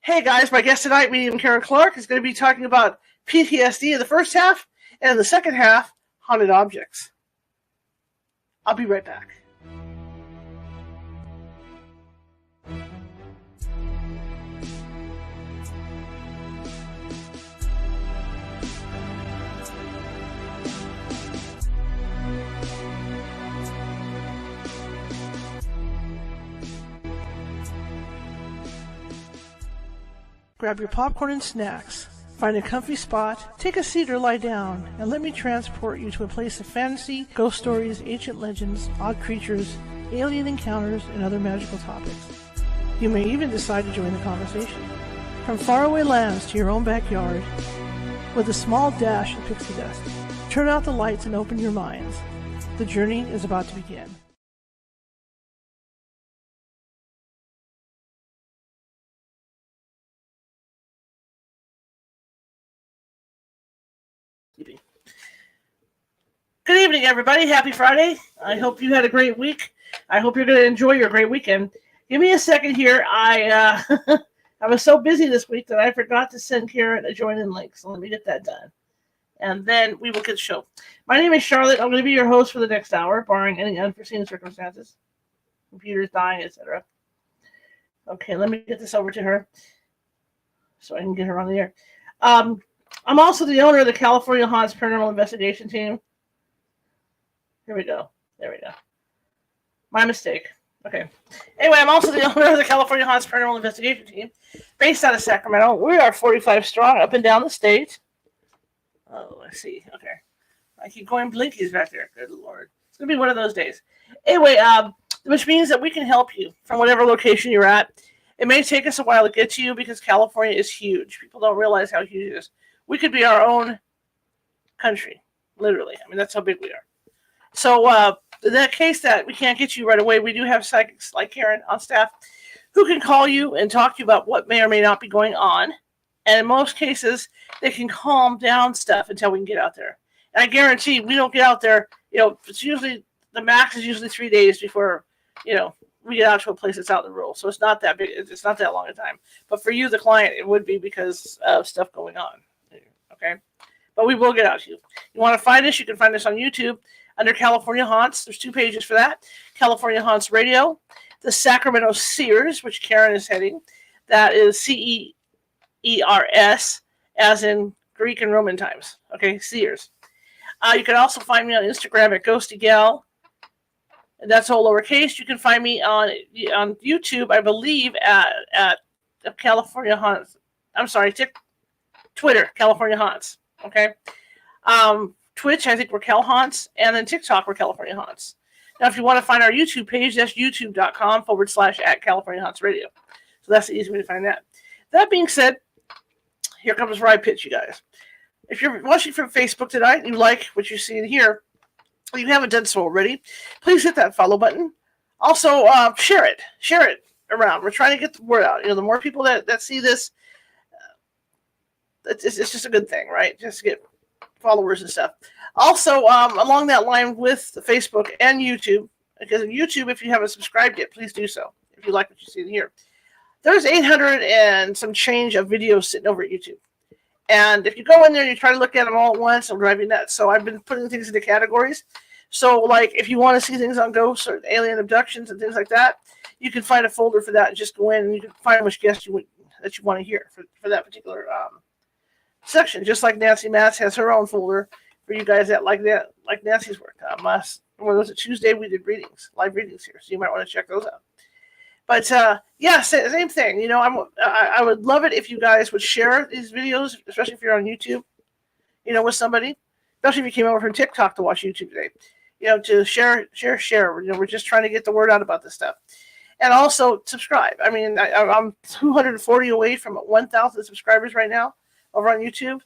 Hey guys, my guest tonight, medium Caren Clarke, is going to be talking about PTSD in the first half, and in the second half, haunted objects. I'll be right back. Grab your popcorn and snacks. Find a comfy spot, take a seat or lie down, and let me transport you to a place of fantasy, ghost stories, ancient legends, odd creatures, alien encounters, and other magical topics. You may even decide to join the conversation. From faraway lands to your own backyard, with a small dash of pixie dust. Turn out the lights and open your minds. The journey is about to begin. Good evening, everybody. Happy Friday. I hope you had a great week. I hope you're going to enjoy your great weekend. Give me a second here. I was so busy this week that I forgot to send Caren a join-in link, so let me get that done. And then we will get the show. My name is Charlotte. I'm going to be your host for the next hour, barring any unforeseen circumstances. Computers dying, etc. Okay, let me get this over to her so I can get her on the air. I'm also the owner of the California Haunts Paranormal Investigation Team. Here we go. There we go. My mistake. Okay. Anyway, I'm also the owner of the California Haunts Paranormal Investigation Team, based out of Sacramento. We are 45 strong up and down the state. Oh, let's see. Okay. I keep going blinkies back there. Good Lord. It's going to be one of those days. Anyway, which means that we can help you from whatever location you're at. It may take us a while to get to you because California is huge. People don't realize how huge it is. We could be our own country, literally. I mean, that's how big we are. So in that case that we can't get you right away, we do have psychics like Caren on staff who can call you and talk to you about what may or may not be going on. And in most cases, they can calm down stuff until we can get out there. And I guarantee we don't get out there, it's usually, the max is usually 3 days before, we get out to a place that's out in the rural. So it's not that big, it's not that long a time. But for you, the client, it would be because of stuff going on. Okay? But we will get out to you. You want to find us, you can find us on YouTube. Under California Haunts, there's 2 pages for that. California Haunts Radio, the Sacramento Seers, which Caren is heading. That is Ceers, as in Greek and Roman times. Okay, Seers. You can also find me on Instagram at GhostyGal. And that's all lowercase. You can find me on YouTube, I believe, at California Haunts. I'm sorry, Twitter, California Haunts. Okay. Twitch, I think we're Cal Haunts, and then TikTok, we're California Haunts. Now, if you want to find our YouTube page, that's youtube.com/@California Haunts Radio. So that's the easy way to find that. That being said, here comes where I pitch you guys. If you're watching from Facebook tonight and you like what you see here, and you haven't done so already, please hit that follow button. Also, share it. Share it around. We're trying to get the word out. The more people that see this, it's just a good thing, right? Just to get followers and stuff. Also, along that line with the Facebook and YouTube, because on YouTube, if you haven't subscribed yet, please do so if you like what you see here. There's 800 and some change of videos sitting over at YouTube. And if you go in there and you try to look at them all at once, it'll drive you nuts. So I've been putting things into categories. So, like, if you want to see things on ghosts or alien abductions and things like that, you can find a folder for that and just go in and you can find which guest that you want to hear for that particular section. Just like Nancy Matz has her own folder for you guys that like Nancy's work. Was it Tuesday? We did live readings here, so you might want to check those out. But yeah, same thing. I would love it if you guys would share these videos, especially if you're on YouTube. With somebody, especially if you came over from TikTok to watch YouTube today. To share. We're just trying to get the word out about this stuff. And also subscribe. I mean, I'm 240 away from 1,000 subscribers right now over on YouTube.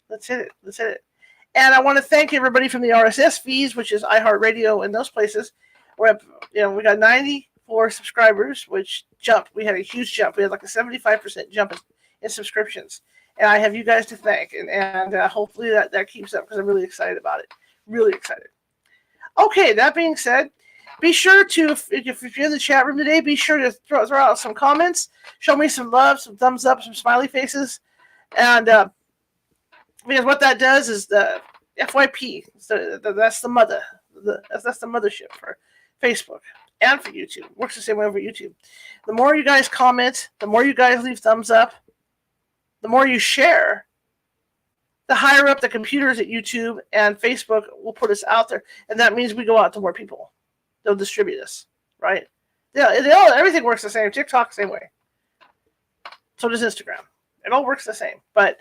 Let's hit it. And I want to thank everybody from the RSS feeds, which is iHeartRadio and those places. We're up, we got 94 subscribers, which jumped. We had a huge jump. We had like a 75% jump in subscriptions. And I have you guys to thank. And hopefully that keeps up because I'm really excited about it. Really excited. Okay, that being said, Be sure to, if you're in the chat room today, be sure to throw out some comments. Show me some love, some thumbs up, some smiley faces. And because what that does is the FYP, that's the mother. That's the mothership for Facebook and for YouTube. It works the same way over YouTube. The more you guys comment, the more you guys leave thumbs up, the more you share, the higher up the computers at YouTube and Facebook will put us out there. And that means we go out to more people. They'll distribute us, right? Yeah, everything works the same. TikTok, same way. So does Instagram. It all works the same. But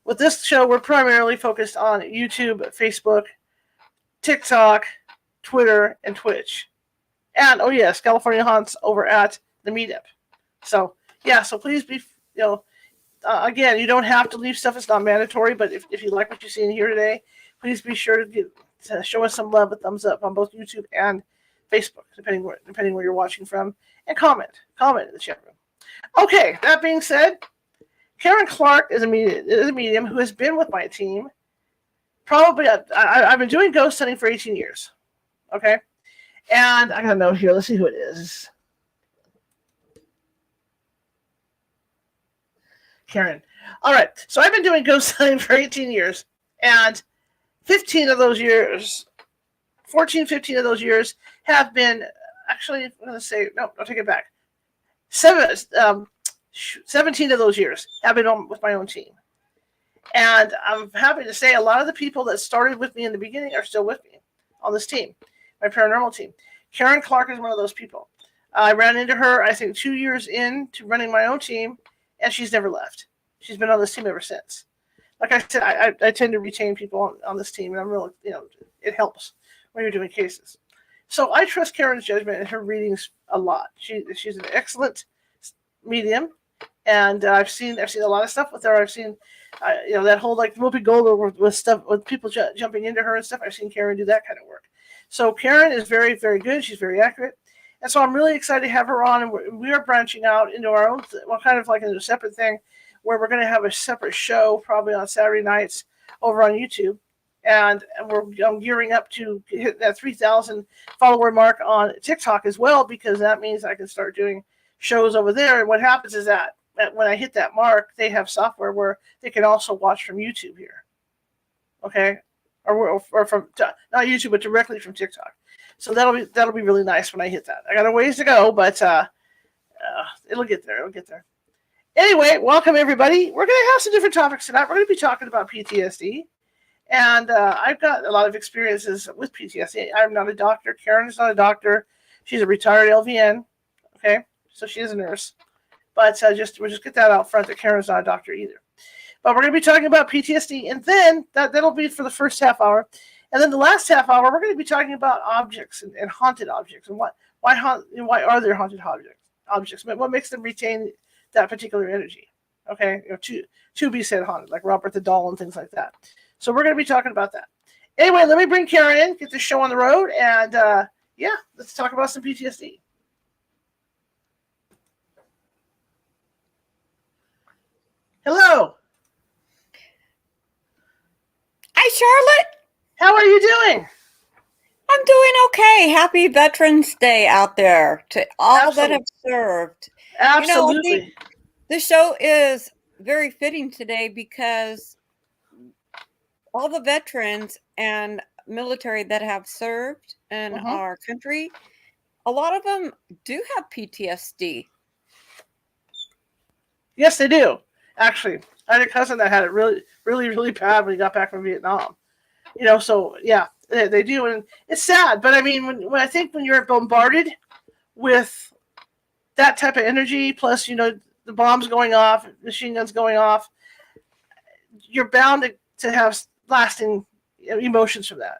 with this show, we're primarily focused on YouTube, Facebook, TikTok, Twitter, and Twitch. And, oh yes, California Haunts over at the Meetup. So, yeah, so please be, again, you don't have to leave stuff. It's not mandatory, but if you like what you see in here today, please be sure to show us some love, a thumbs up on both YouTube and Facebook, depending where you're watching from, and comment in the chat room. Okay, that being said, Caren Clarke is a medium who has been with my team. Probably, I've been doing ghost hunting for 18 years. Okay, and I got a note here. Let's see who it is. Caren. All right, so I've been doing ghost hunting for 18 years, and 15 of those years have been, actually, I'm going to say, no, I'll take it back. 17 of those years have been with my own team. And I'm happy to say a lot of the people that started with me in the beginning are still with me on this team, my paranormal team. Caren Clarke is one of those people. I ran into her, I think, 2 years into running my own team, and she's never left. She's been on this team ever since. Like I said, I tend to retain people on this team, and I'm really, it helps when you're doing cases. So I trust Karen's judgment and her readings a lot. She's an excellent medium, and I've seen a lot of stuff with her. I've seen, that whole like Whoopi Goldberg with stuff with people jumping into her and stuff. I've seen Caren do that kind of work. So Caren is very, very good. She's very accurate, and so I'm really excited to have her on. And we are branching out into our own, kind of like a separate thing, where we're going to have a separate show probably on Saturday nights over on YouTube. And I'm gearing up to hit that 3,000 follower mark on TikTok as well, because that means I can start doing shows over there. And what happens is that when I hit that mark, they have software where they can also watch from YouTube here. Okay? Or from, not YouTube, but directly from TikTok. So that'll be really nice when I hit that. I got a ways to go, but it'll get there. Anyway, welcome everybody. We're going to have some different topics tonight. We're going to be talking about PTSD. And I've got a lot of experiences with PTSD. I'm not a doctor. Caren is not a doctor. She's a retired LVN. Okay, so she is a nurse. But we'll just get that out front that Karen's not a doctor either. But we're going to be talking about PTSD, and then that'll be for the first half hour. And then the last half hour, we're going to be talking about objects and haunted objects, and why are there haunted objects? What makes them retain that particular energy? Okay, to be said haunted, like Robert the Doll and things like that. So we're going to be talking about that. Anyway, let me bring Caren in, get this show on the road, and let's talk about some PTSD. Hello. Hi, Charlotte. How are you doing? I'm doing okay. Happy Veterans Day out there to all that have served. Absolutely. The show is very fitting today because all the veterans and military that have served in our country, a lot of them do have PTSD. Yes, they do. Actually, I had a cousin that had it really, really, really bad when he got back from Vietnam. So yeah, they do, and it's sad. But I mean, when I think when you're bombarded with that type of energy, plus the bombs going off, machine guns going off, you're bound to have lasting emotions from that,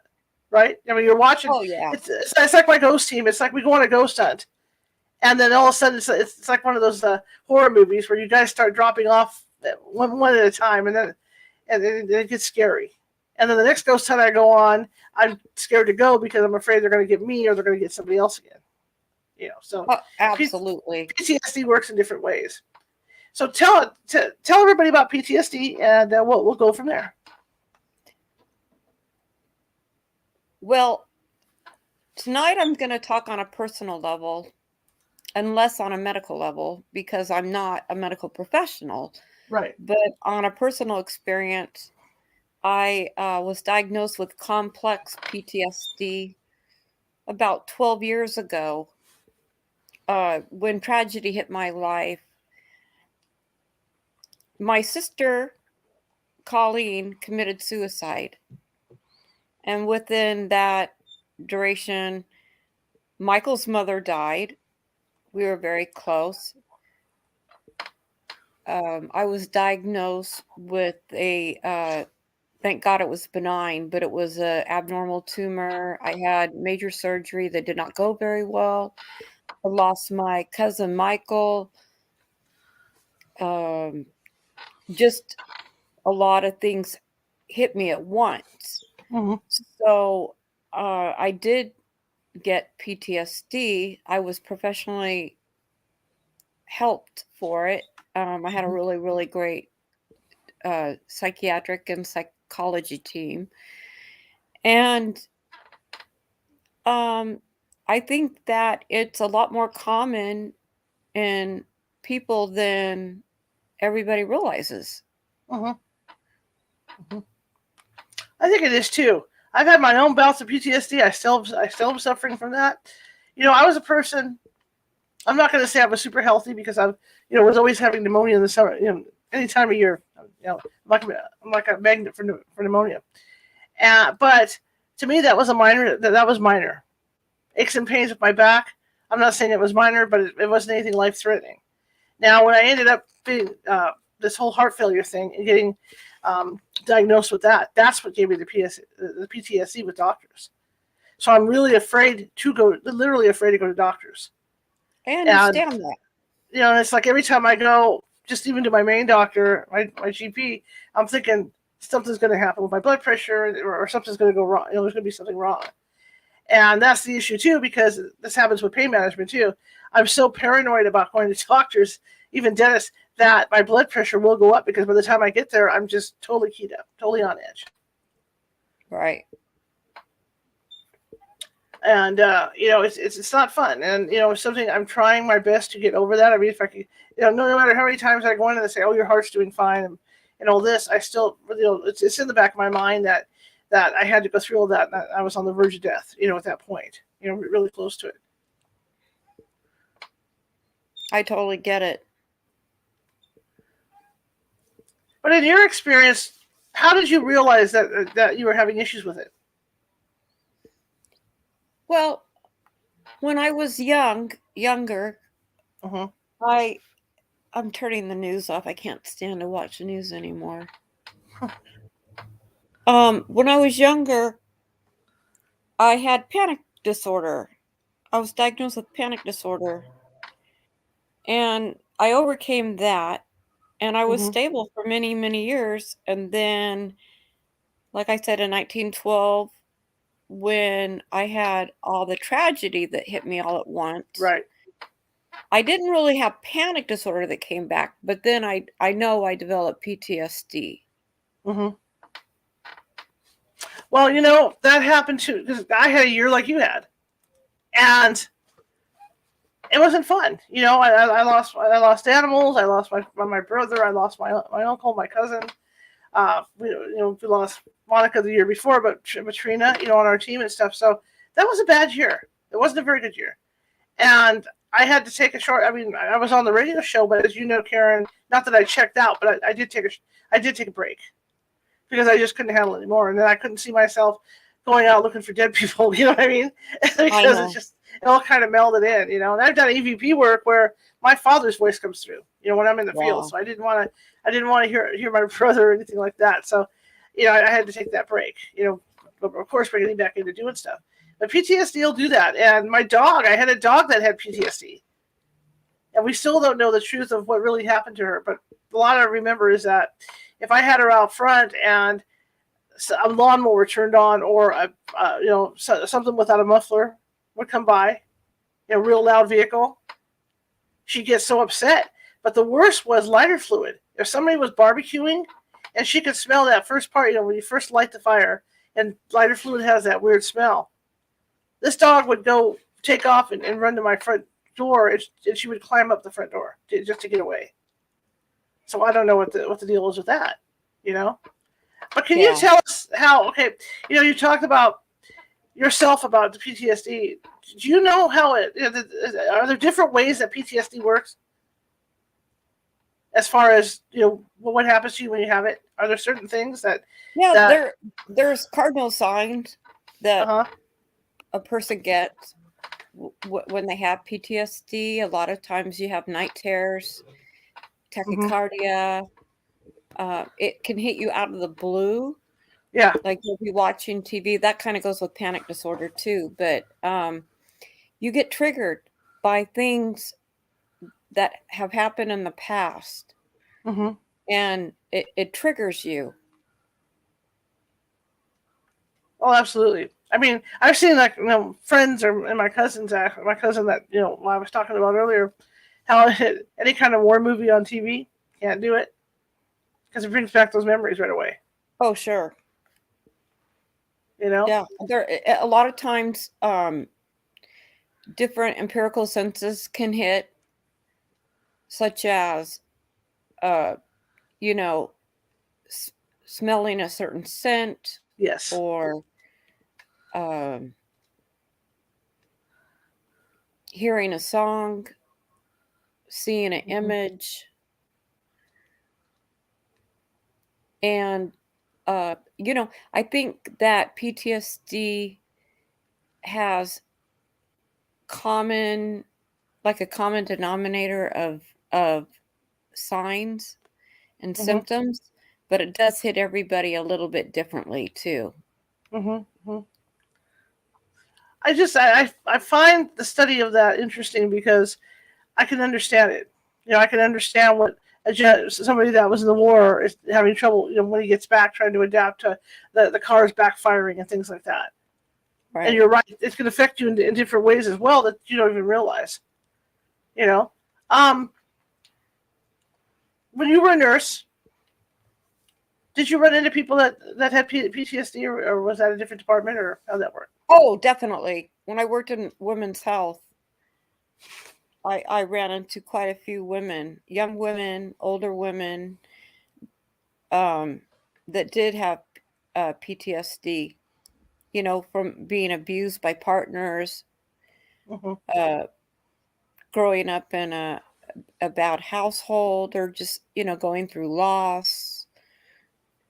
right? I mean, you're watching. Oh yeah. It's like my ghost team. It's like we go on a ghost hunt, and then all of a sudden it's like one of those horror movies where you guys start dropping off one at a time, and then it gets scary. And then the next ghost hunt I go on, I'm scared to go because I'm afraid they're going to get me or they're going to get somebody else again. So absolutely. PTSD works in different ways. So tell everybody about PTSD, and we'll go from there. Well, Tonight I'm going to talk on a personal level and less on a medical level because I'm not a medical professional. Right. But on a personal experience, I was diagnosed with complex PTSD about 12 years ago when tragedy hit my life. My sister, Colleen, committed suicide. And within that duration, Michael's mother died. We were very close. I was diagnosed with thank God it was benign, but it was an abnormal tumor. I had major surgery that did not go very well. I lost my cousin Michael. Just a lot of things hit me at once. Mm-hmm. So I did get PTSD. I was professionally helped for it. I had a really, really great psychiatric and psychology team. And I think that it's a lot more common in people than everybody realizes. Mm-hmm. Mm-hmm. I think it is too. I've had my own bouts of PTSD. I still am suffering from that. I was a person. I'm not going to say I was super healthy because was always having pneumonia in the summer. Any time of year. I'm like a magnet for pneumonia. But to me, that was minor. That was minor. Aches and pains with my back. I'm not saying it was minor, but it wasn't anything life threatening. Now, when I ended up being this whole heart failure thing and getting diagnosed with that, that's what gave me the PTSD with doctors. So I'm really literally afraid to go to doctors. I understand that. And it's like every time I go, just even to my main doctor, my GP, I'm thinking something's going to happen with my blood pressure or something's going to go wrong. There's going to be something wrong. And that's the issue too, because this happens with pain management too. I'm so paranoid about going to doctors, even dentists, that my blood pressure will go up because by the time I get there, I'm just totally keyed up, totally on edge. Right. And it's not fun. And it's something I'm trying my best to get over that. I mean, if I could, no matter how many times I go in and they say, "Oh, your heart's doing fine," and all this, I still, it's in the back of my mind that I had to go through all that. And I was on the verge of death, at that point, really close to it. I totally get it. But in your experience, how did you realize that you were having issues with it? Well, when I was younger, Uh-huh. I'm turning the news off. I can't stand to watch the news anymore. When I was younger, I had panic disorder. I was diagnosed with panic disorder. And I overcame that. And I was stable for many, many years. And then, like I said, in 1912, when I had all the tragedy that hit me all at once. Right. I didn't really have panic disorder that came back, but then I know I developed PTSD. Mm-hmm. Well, that happened too, because I had a year like you had. And it wasn't fun. I lost animals. I lost my brother. I lost my uncle, my cousin. We lost Monica the year before, but Trina, on our team and stuff. So that was a bad year. It wasn't a very good year. And I had to take a short. I mean, I was on the radio show, but as you know, Caren, not that I checked out, but I did take a break because I just couldn't handle it anymore, and then I couldn't see myself going out looking for dead people. You know what I mean? Because it all kind of melded in. And I've done EVP work where my father's voice comes through. When I'm in the field, so I didn't want to hear my brother or anything like that. So, I had to take that break. But of course, bringing me back into doing stuff. But PTSD will do that. And I had a dog that had PTSD. And we still don't know the truth of what really happened to her. But a lot I remember is that if I had her out front and a lawnmower turned on or something without a muffler would come by, a real loud vehicle, she'd get so upset. But the worst was lighter fluid. If somebody was barbecuing and she could smell that first part, when you first light the fire and lighter fluid has that weird smell, this dog would go take off and run to my front door, and she would climb up the front door just to get away. So I don't know what the deal is with that, you know. But can you tell us how? Okay, you know, you talked about yourself about the PTSD. Do you know how it? Are there different ways that PTSD works? As far as, you know, what happens to you when you have it? Are there certain things that? Yeah, there's cardinal signs that a person gets when they have PTSD. A lot of times you have night terrors, tachycardia. It can hit you out of the blue. Yeah. Like you'll be watching TV. That kind of goes with panic disorder too. But you get triggered by things that have happened in the past. And it triggers you. Oh, absolutely. I mean, I've seen, like, you know, friends and my cousin that, you know, I was talking about earlier, how any kind of war movie on TV can't do it because it brings back those memories right away. Oh, sure. You know? Yeah. A lot of times, different empirical senses can hit, such as, you know, smelling a certain scent. Yes. Or hearing a song, seeing an image. And, you know, I think that PTSD has a common denominator of signs and symptoms, but it does hit everybody a little bit differently too. I find the study of that interesting because I can understand it. You know, I can understand what somebody that was in the war is having trouble, you know, when he gets back trying to adapt to the cars backfiring and things like that. Right. And you're right; it's going to affect you in different ways as well that you don't even realize. You know, when you were a nurse, did you run into people that had PTSD, or was that a different department, or how did that work? Oh, definitely. When I worked in women's health, I ran into quite a few women, young women, older women, that did have PTSD, you know, from being abused by partners, growing up in a bad household, or just, you know, going through loss.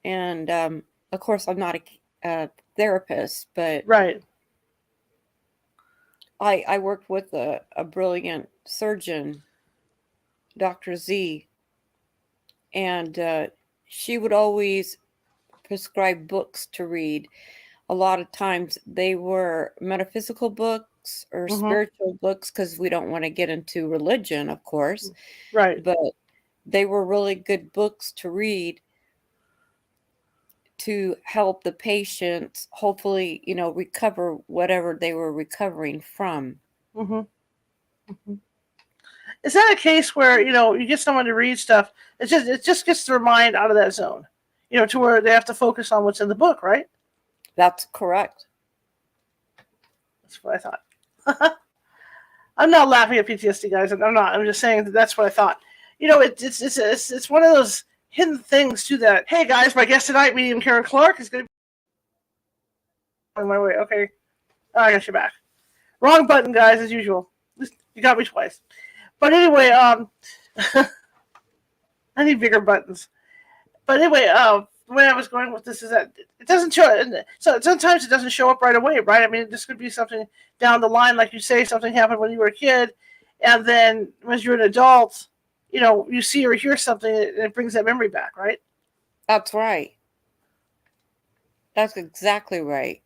And of course, I'm not a therapist, but right. I worked with a brilliant surgeon, Dr. Z, and she would always prescribe books to read. A lot of times they were metaphysical books or spiritual books, because we don't want to get into religion, of course. Right. But they were really good books to read to help the patients hopefully, you know, recover whatever they were recovering from. Is that a case where, you know, you get someone to read stuff, it just gets their mind out of that zone, you know, to where they have to focus on what's in the book, right? That's correct. That's what I thought. I'm not laughing at PTSD, guys. I'm not. I'm just saying that's what I thought. You know, it's one of those hidden things to that. Hey, guys, my guest tonight, medium Caren Clarke, is going to be on my way. Okay, I got you back. Wrong button, guys, as usual. You got me twice. But anyway, I need bigger buttons. But anyway, the way I was going with this is that it doesn't show. So sometimes it doesn't show up right away, right? I mean, this could be something down the line, like you say, something happened when you were a kid, and then when you're an adult, you know, you see or hear something, and it brings that memory back, right? That's right. That's exactly right.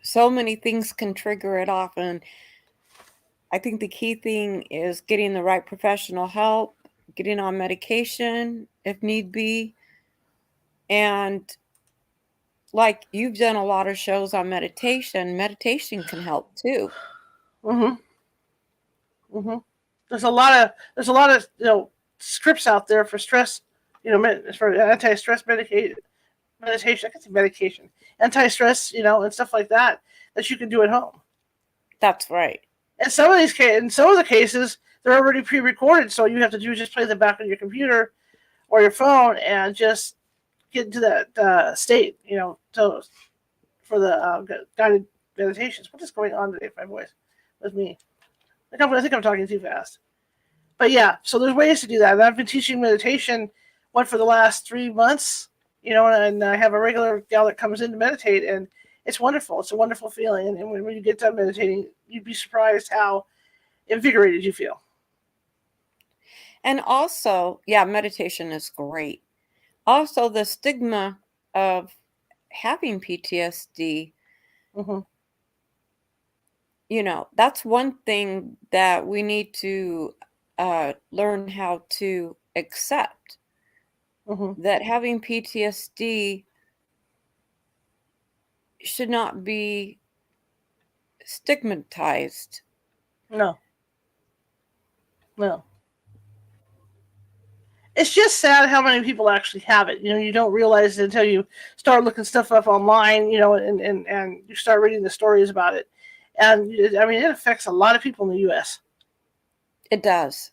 So many things can trigger it off, and I think the key thing is getting the right professional help, getting on medication if need be. And like you've done a lot of shows on meditation can help too. There's a lot of you know, scripts out there for stress, you know, for anti-stress medication. I can say medication, anti-stress, you know, and stuff like that that you can do at home. That's right. And some of the cases, they're already pre-recorded, so you have to do is just play them back on your computer or your phone and just get into that state, for the guided meditations. What is going on today with my voice? With me? I think I'm talking too fast. But yeah, so there's ways to do that. And I've been teaching meditation, for the last 3 months, and I have a regular gal that comes in to meditate, and it's wonderful. It's a wonderful feeling. And when you get done meditating, you'd be surprised how invigorated you feel. And also, meditation is great. Also, the stigma of having PTSD, Mm-hmm. That's one thing that we need to learn how to accept. Mm-hmm. That having PTSD should not be stigmatized. No. It's just sad how many people actually have it. You don't realize it until you start looking stuff up online, and you start reading the stories about it. And it affects a lot of people in the U.S. It does.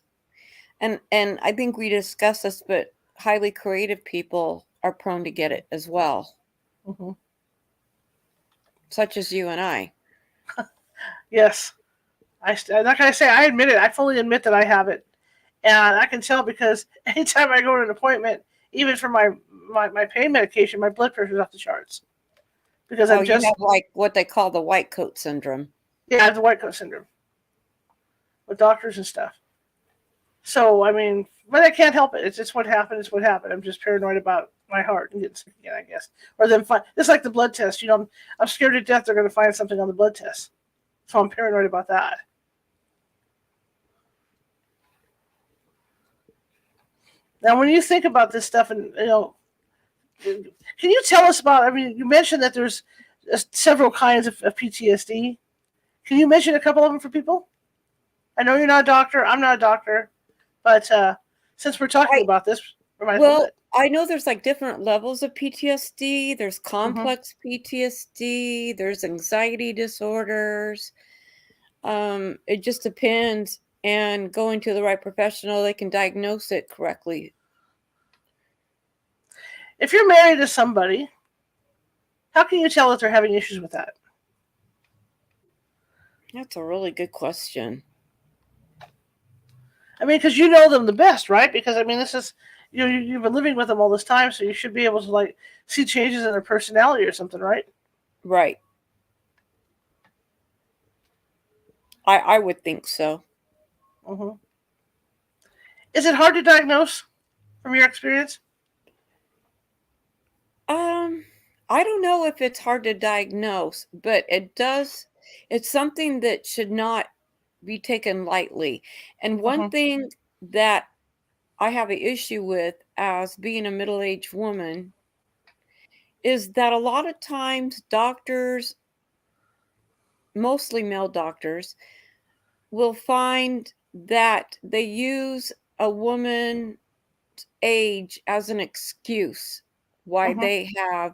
And I think we discussed this, but highly creative people are prone to get it as well. Mm-hmm. Such as you and I. Yes. Like I say, I admit it. I fully admit that I have it. And I can tell because anytime I go to an appointment, even for my pain medication, my blood pressure is off the charts. Because you have like what they call the white coat syndrome. Yeah, I have the white coat syndrome. With doctors and stuff. So, but I can't help it. It's just what happened. It's what happened. I'm just paranoid about my heart and getting sick again, I guess. Or them it's like the blood test. I'm scared to death they're going to find something on the blood test. So I'm paranoid about that. Now, when you think about this stuff, and can you tell us about? You mentioned that there's several kinds of PTSD. Can you mention a couple of them for people? I know you're not a doctor. I'm not a doctor, but since we're talking about this, I know there's like different levels of PTSD. There's complex PTSD. There's anxiety disorders. It just depends. And going to the right professional, they can diagnose it correctly. If you're married to somebody, how can you tell if they're having issues with that? That's a really good question. Because you know them the best, right? Because this is you've been living with them all this time, so you should be able to see changes in their personality or something, right? Right. I would think so. Mm-hmm. Is it hard to diagnose from your experience? I don't know if it's hard to diagnose, but it's something that should not be taken lightly. And one thing that I have an issue with as being a middle-aged woman is that a lot of times doctors, mostly male doctors, will find that they use a woman's age as an excuse why they have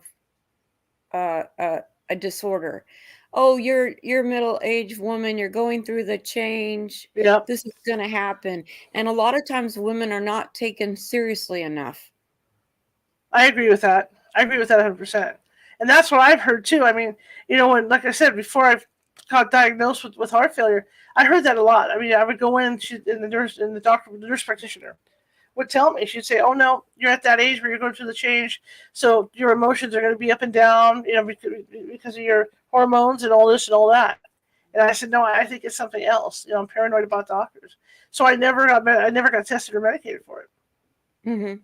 a disorder. Oh, you're a middle-aged woman. You're going through the change. Yep. This is going to happen. And a lot of times women are not taken seriously enough. I agree with that. I agree with that 100%. And that's what I've heard too. When, like I said, before I got diagnosed with heart failure, I heard that a lot. I would go in, the nurse practitioner would tell me, she'd say, "Oh no, you're at that age where you're going through the change, so your emotions are going to be up and down, because of your hormones and all this and all that." And I said, "No, I think it's something else. I'm paranoid about doctors." So I never got tested or medicated for it. Mm-hmm.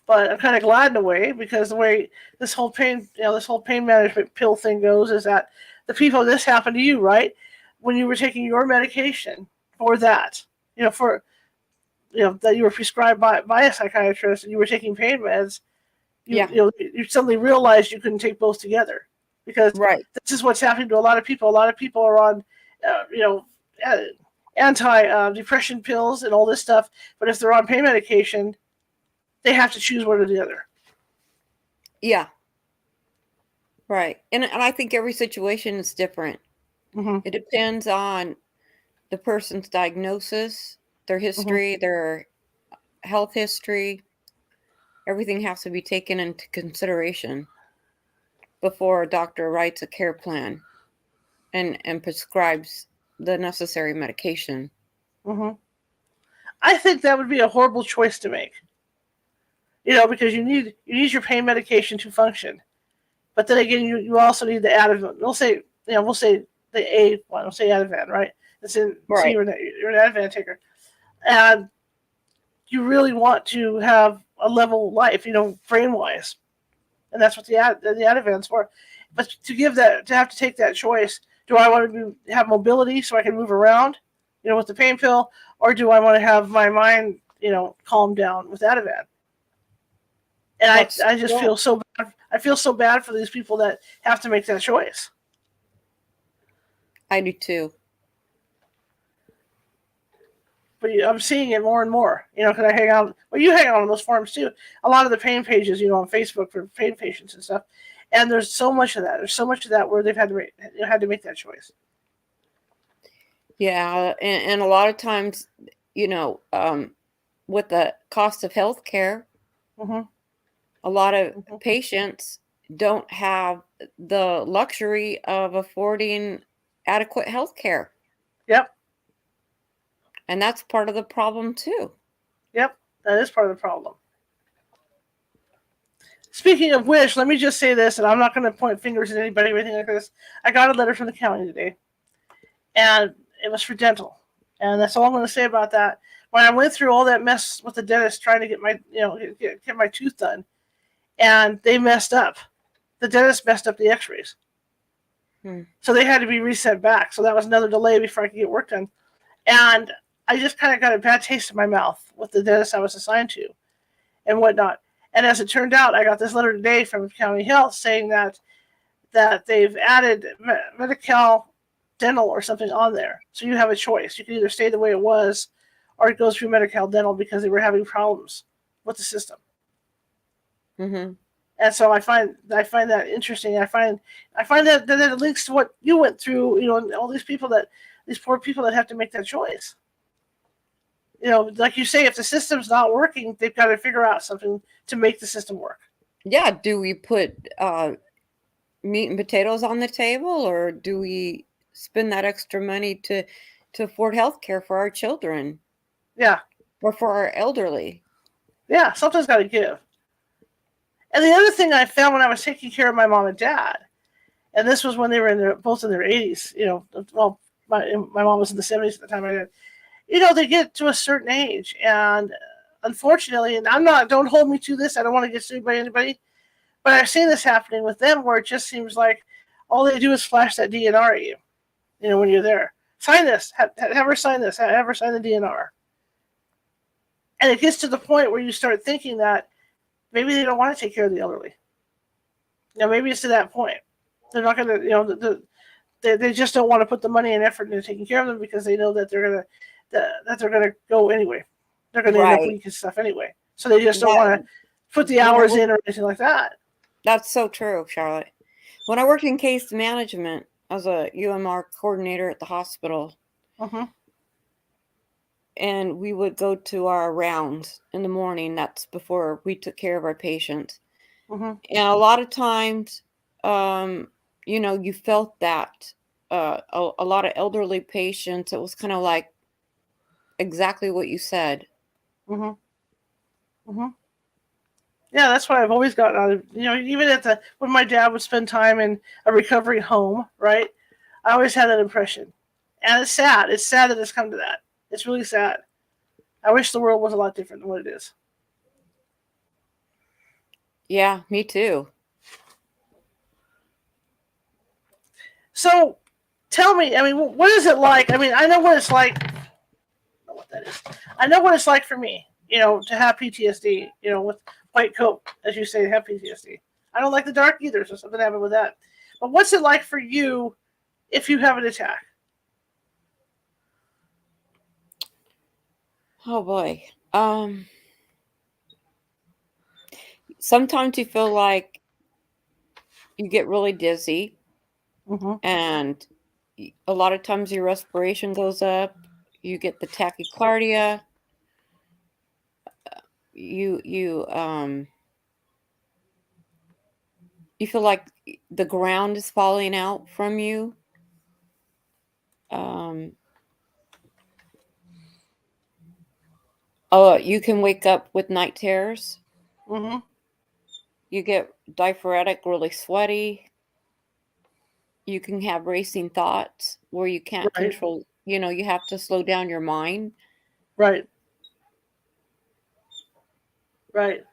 But I'm kind of glad in a way, because the way this whole pain management pill thing goes is that the people this happened to you, right? When you were taking your medication for that, that you were prescribed by a psychiatrist and you were taking pain meds, you suddenly realized you couldn't take both together, because this is what's happening to a lot of people. A lot of people are on, anti-depression pills and all this stuff, but if they're on pain medication, they have to choose one or the other. Yeah. Right. And I think every situation is different. Mm-hmm. It depends on the person's diagnosis, their Mm-hmm. history, their health history. Everything has to be taken into consideration before a doctor writes a care plan and prescribes the necessary medication. Mm-hmm. I think that would be a horrible choice to make. Because you need your pain medication to function. But then again, you also need the Ativan. We'll say the A one. We'll say Ativan, right? So Right. you're an Ativan taker, and you really want to have a level life, brain wise, and that's what the Ativan's for. But to have to take that choice, do I want to have mobility so I can move around, with the pain pill, or do I want to have my mind, calm down with Ativan? And That's I just true. feel so bad. I feel so bad for these people that have to make that choice. I do too. But I'm seeing it more and more, because I hang out. Well, you hang out on those forums too. A lot of the pain pages, on Facebook for pain patients and stuff. And there's so much of that. There's so much of that where they've had to make that choice. Yeah, and a lot of times, with the cost of health care, Mm-hmm. a lot of Mm-hmm. patients don't have the luxury of affording adequate health care. Yep. And that's part of the problem too. Yep. That is part of the problem. Speaking of which, let me just say this, and I'm not going to point fingers at anybody or anything like this. I got a letter from the county today, and it was for dental, and that's all I'm going to say about that. When I went through all that mess with the dentist trying to get my get my tooth done, and they messed up. The dentist messed up the X-rays, so they had to be reset back. So that was another delay before I could get work done, and I just kind of got a bad taste in my mouth with the dentist I was assigned to, and whatnot. And as it turned out, I got this letter today from County Health saying that they've added Medi-Cal Dental or something on there. So you have a choice. You can either stay the way it was or go through Medi-Cal Dental because they were having problems with the system. Mm-hmm. And so I find that interesting. I find that it links to what you went through, and all these poor people that have to make that choice. Like you say, if the system's not working, they've got to figure out something to make the system work. Yeah, do we put meat and potatoes on the table, or do we spend that extra money to afford health care for our children? Yeah. Or for our elderly? Yeah, something's got to give. And the other thing I found when I was taking care of my mom and dad, and this was when they were both in their 80s, well, my mom was in the 70s at the time I did. They get to a certain age, and unfortunately, and don't hold me to this, I don't want to get sued by anybody, but I've seen this happening with them where it just seems like all they do is flash that DNR at you, when you're there. Sign this, have her sign this, have her sign the DNR. And it gets to the point where you start thinking that maybe they don't want to take care of the elderly. Maybe it's to that point. They're not going to, they just don't want to put the money and effort into taking care of them because they know that they're gonna go anyway. They're gonna end up Right. weak and stuff anyway. So they just don't That want to put the when I hours work, in or anything like that. that's so true, Charlotte. When I worked in case management as a UMR coordinator at the hospital, Mm-hmm. and we would go to our rounds in the morning, that's before we took care of our patients. Mm-hmm. And a lot of times, you felt that a lot of elderly patients, it was kind of like exactly what you said. Mm-hmm. Mm-hmm. Yeah, that's what I've always gotten out of. Even when my dad would spend time in a recovery home, right? I always had that impression, and it's sad. It's sad that it's come to that. It's really sad. I wish the world was a lot different than what it is. Yeah, me too. So, tell me. I mean, what is it like? I mean, I know what it's like. I know what that is. I know what it's like for me. To have PTSD. With white coat, as you say, to have PTSD. I don't like the dark either, so something happened with that. But what's it like for you if you have an attack? Oh boy. Sometimes you feel like you get really dizzy, and a lot of times your respiration goes up. You get the tachycardia. You feel like the ground is falling out from you. You can wake up with night terrors. You get diaphoretic, really sweaty. You can have racing thoughts where you can't control, you have to slow down your mind. Right. And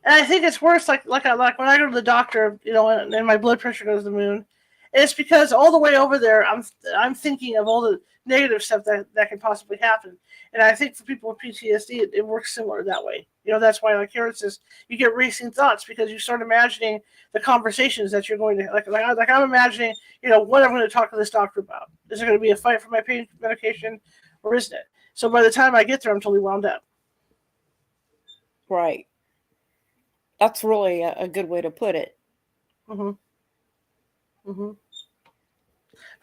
I think it's worse, like when I go to the doctor, and my blood pressure goes to the moon. It's because all the way over there, I'm thinking of all the negative stuff that can possibly happen. And I think for people with PTSD, it works similar that way. That's why, like Caren says, you get racing thoughts because you start imagining the conversations that you're going to, like I'm imagining, what I'm going to talk to this doctor about. Is there going to be a fight for my pain medication, or isn't it? So by the time I get there, I'm totally wound up. Right. That's really a good way to put it. But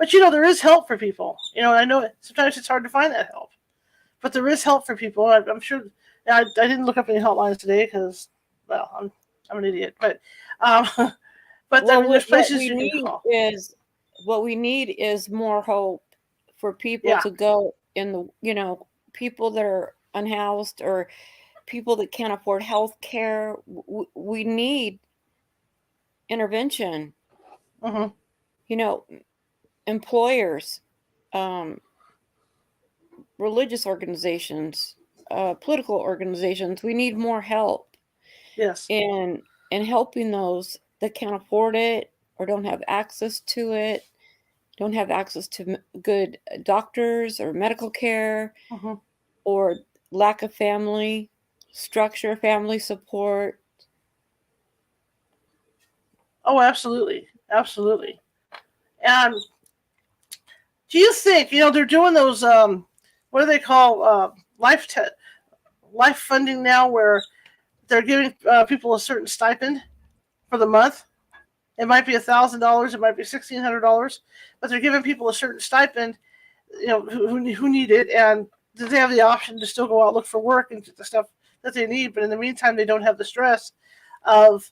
there is help for people. I know sometimes it's hard to find that help, but there is help for people. I'm sure. I didn't look up any hotlines today because, well, I'm an idiot. But there's places you can call. What we need is more hope for people to go in the people that are unhoused or people that can't afford health care. We need intervention. Employers, religious organizations, political organizations. We need more help. Yes. In helping those that can't afford it or don't have access to it, don't have access to good doctors or medical care, or lack of family structure, family support. Oh, absolutely. And do you think they're doing those what do they call life funding now, where they're giving people a certain stipend for the month? It might be $1,000, it might be $1,600, but they're giving people a certain stipend, who need it, and they have the option to still go out, look for work, and get the stuff that they need. But in the meantime, they don't have the stress of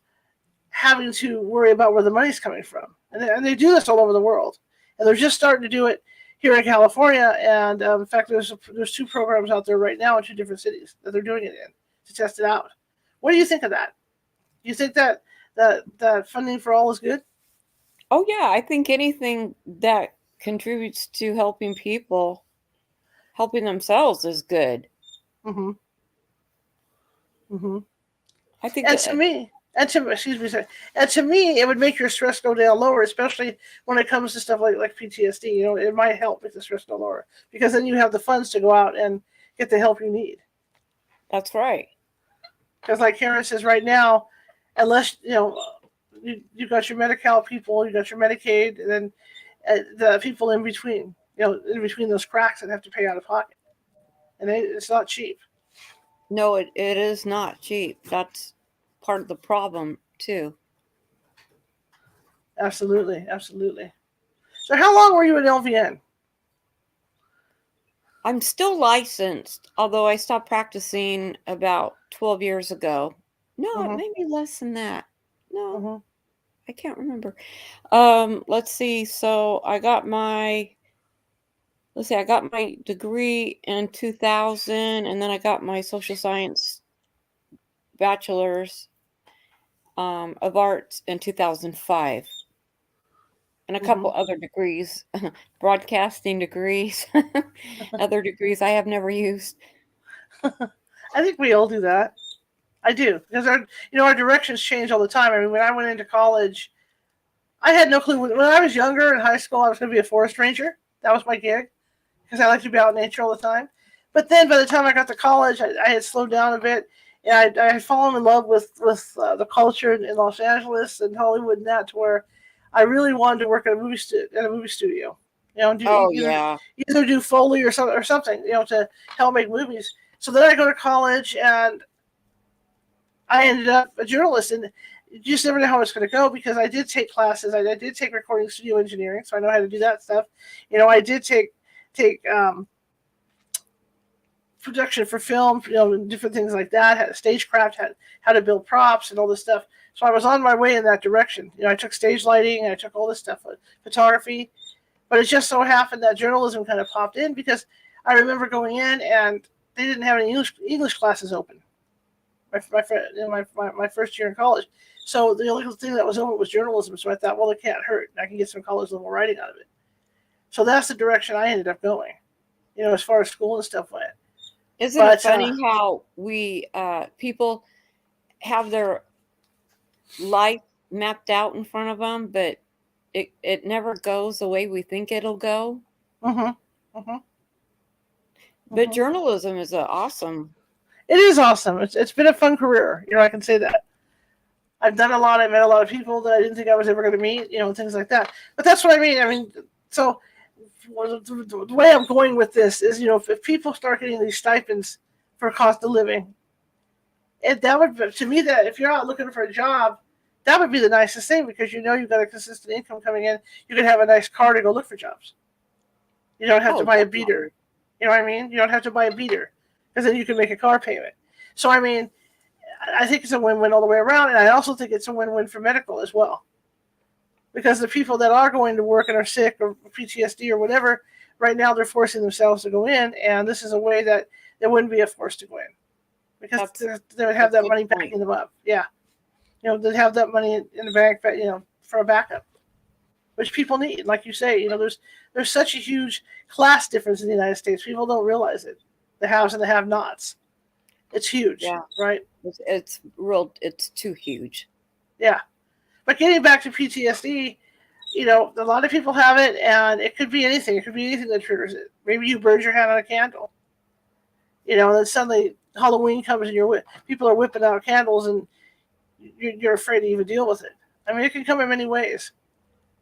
having to worry about where the money's coming from. And they do this all over the world, and they're just starting to do it here in California. And in fact, there's 2 programs out there right now in 2 different cities that they're doing it in to test it out. What do you think of that? Do you think that funding for all is good? Oh yeah, I think anything that contributes to helping people helping themselves is good. I think to me, it would make your stress go down lower, especially when it comes to stuff like PTSD. It might help make the stress go lower because then you have the funds to go out and get the help you need. That's right. Because like Caren says, right now, unless you got your Medi-Cal people, you got your Medicaid, and then the people in between, in between those cracks that have to pay out of pocket, and it's not cheap. No, it is not cheap. That's part of the problem too. Absolutely. So how long were you in LVN? I'm still licensed, although I stopped practicing about 12 years ago. No, maybe less than that. No, I can't remember. Let's see. So I got my degree in 2000, and then I got my social science bachelor's of arts in 2005. And a couple other degrees, broadcasting degrees, other degrees I have never used. I think we all do that. I do, because our directions change all the time. I mean, when I went into college, I had no clue. When I was younger in high school, I was going to be a forest ranger. That was my gig, because I like to be out in nature all the time. But then by the time I got to college, I had slowed down a bit, and I had fallen in love with the culture in Los Angeles and Hollywood, and that, to where I really wanted to work at a movie studio. Either do Foley or something, to help make movies. So then I go to college, and I ended up a journalist. And you just never know how it's going to go, because I did take classes. I did take recording studio engineering, so I know how to do that stuff. I did take production for film, different things like that. Had stagecraft, had how to build props and all this stuff. So I was on my way in that direction. I took stage lighting, I took all this stuff, photography, but it just so happened that journalism kind of popped in, because I remember going in and they didn't have any English classes open. My first year in college. So the only thing that was open was journalism. So I thought, well, it can't hurt. I can get some college level writing out of it. So that's the direction I ended up going, as far as school and stuff went. Isn't it funny how we people have their life mapped out in front of them, but it never goes the way we think it'll go? But journalism is awesome. It is awesome. It's been a fun career. I can say that. I've done a lot. I've met a lot of people that I didn't think I was ever going to meet, things like that. But that's what I mean. So the way I'm going with this is, if people start getting these stipends for cost of living, that would, to me, that if you're out looking for a job, that would be the nicest thing, because you've got a consistent income coming in. You can have a nice car to go look for jobs. You don't have to buy a beater. You know what I mean? You don't have to buy a beater, because then you can make a car payment. So, I mean, I think it's a win-win all the way around, and I also think it's a win-win for medical as well. Because the people that are going to work and are sick or PTSD or whatever, right now they're forcing themselves to go in, and this is a way that there wouldn't be a force to go in. Because they would have that money backing them up. Yeah. They'd have that money in the bank, for a backup, which people need. Like you say, there's such a huge class difference in the United States. People don't realize it. The haves and the have-nots. It's huge, right? It's real. It's too huge. Yeah. But getting back to PTSD, a lot of people have it, and it could be anything. It could be anything that triggers it. Maybe you burned your hand on a candle. And then suddenly Halloween comes and people are whipping out candles, and you're afraid to even deal with it. I mean, it can come in many ways,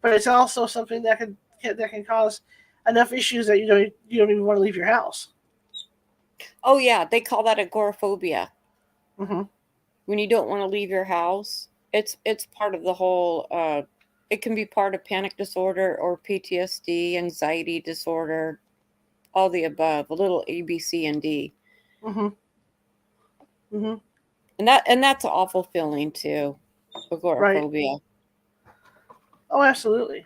but it's also something that can cause enough issues that you don't even want to leave your house. Oh yeah, they call that agoraphobia. Mm-hmm. When you don't want to leave your house, it's part of the whole. It can be part of panic disorder or PTSD, anxiety disorder, all the above. A little A, B, C, and D. Mm-hmm. Mm-hmm. And that's an awful feeling too, agoraphobia. Right. Oh, absolutely.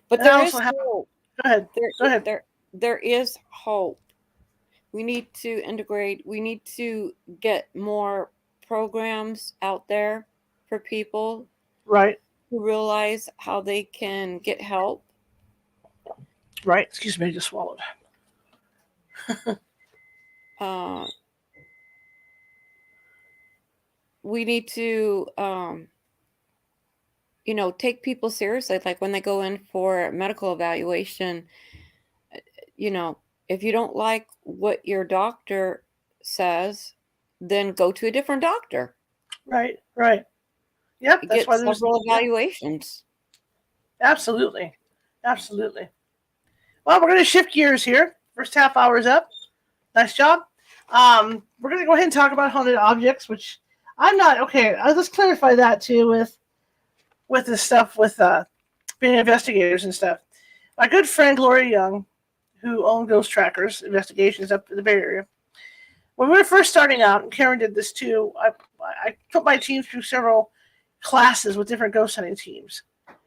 But there is hope. Go ahead. Go ahead. There is hope. We need to integrate. We need to get more programs out there for people, right, who realize how they can get help. Right. Excuse me, I just swallowed. We need to, take people seriously. Like when they go in for medical evaluation, if you don't like what your doctor says, then go to a different doctor. Right. Yep. That's why there's several evaluations. Absolutely. Well, we're going to shift gears here. First half hour is up. Nice job. We're going to go ahead and talk about haunted objects, which I'm not okay. Let's clarify that too with this stuff with being investigators and stuff. My good friend Gloria Young, who owned Ghost Trackers Investigations up in the Bay Area. When we were first starting out, and Caren did this too, I put my team through several classes with different ghost hunting teams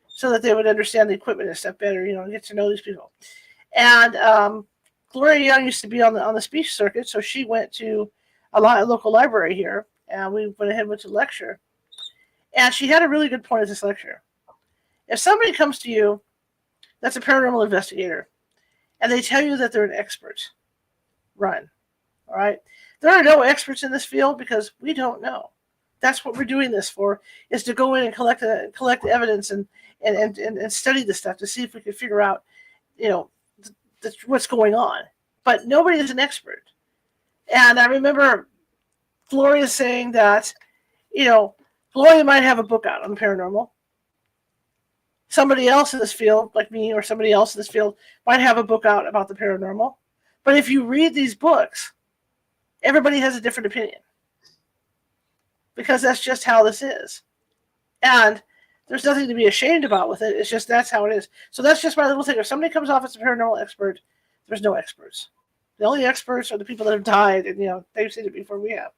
so that they would understand the equipment and stuff better, and get to know these people. And Gloria Young used to be on the speech circuit, so she went to a local library here, and we went to lecture. And she had a really good point at this lecture. If somebody comes to you that's a paranormal investigator, and they tell you that they're an expert, run. All right? There are no experts in this field because we don't know. That's what we're doing this for, is to go in and collect evidence and study this stuff to see if we can figure out, what's going on. But nobody is an expert. And I remember Gloria saying that, Gloria might have a book out on the paranormal. Somebody else in this field, like me or somebody else in this field, might have a book out about the paranormal. But if you read these books, everybody has a different opinion. Because that's just how this is. And there's nothing to be ashamed about with it. It's just that's how it is. So that's just my little thing. If somebody comes off as a paranormal expert, there's no experts. The only experts are the people that have died, and they've seen it before we have.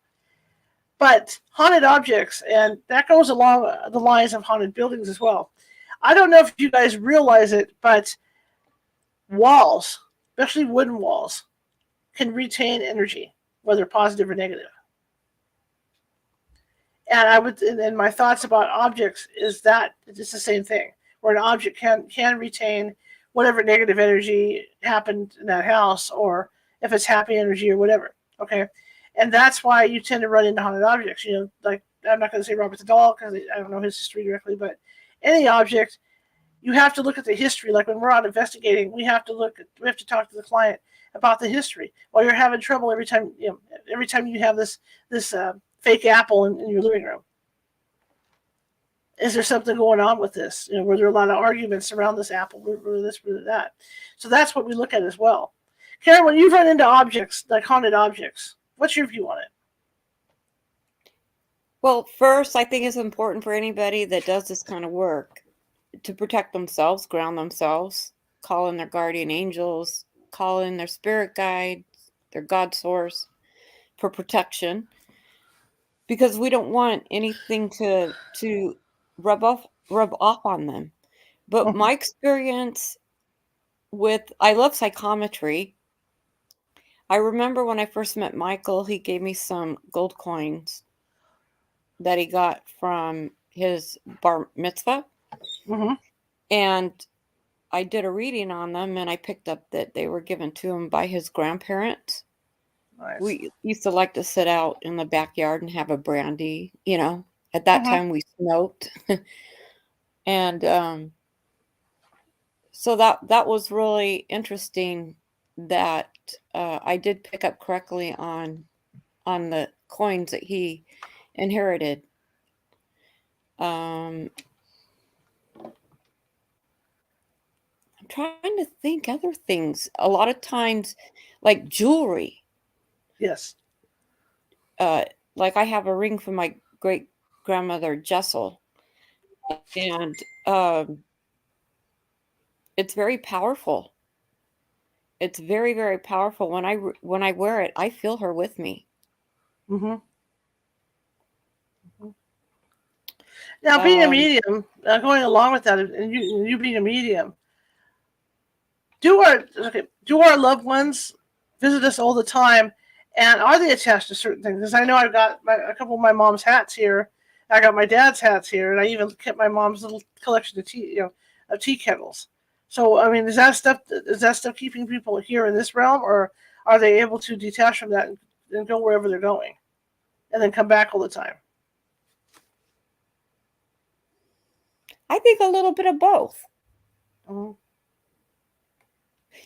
But haunted objects, and that goes along the lines of haunted buildings as well. I don't know if you guys realize it, but walls, especially wooden walls, can retain energy, whether positive or negative. And my thoughts about objects is that it's the same thing, where an object can retain whatever negative energy happened in that house, or if it's happy energy or whatever. Okay, and that's why you tend to run into haunted objects. Like I'm not going to say Robert the doll because I don't know his history directly, but any object, you have to look at the history. Like when we're out investigating, we have to talk to the client about the history. While you're having trouble every time you have this fake apple in your living room. Is there something going on with this? Were there a lot of arguments around this apple, or this, or that? So that's what we look at as well. Caren, when you run into objects, like haunted objects, what's your view on it? Well, first, I think it's important for anybody that does this kind of work to protect themselves, ground themselves, call in their guardian angels, call in their spirit guides, their God source for protection. Because we don't want anything to rub off on them. But my experience I love psychometry. I remember when I first met Michael, he gave me some gold coins that he got from his bar mitzvah. Mm-hmm. And I did a reading on them, and I picked up that they were given to him by his grandparents. Nice. We used to like to sit out in the backyard and have a brandy, At that time we smoked. And so that was really interesting that I did pick up correctly on the coins that he inherited. I'm trying to think other things. A lot of times, like jewelry. Yes. Like I have a ring from my great grandmother Jessel, and it's very powerful. It's very, very powerful. When I wear it, I feel her with me. Mm-hmm. Now, being a medium, going along with that, and you being a medium, do our loved ones visit us all the time, and are they attached to certain things? Because I know I've got a couple of my mom's hats here. I got my dad's hats here, and I even kept my mom's little collection of tea kettles. So, I mean, is that stuff keeping people here in this realm, or are they able to detach from that and go wherever they're going, and then come back all the time? I think a little bit of both. Mm-hmm.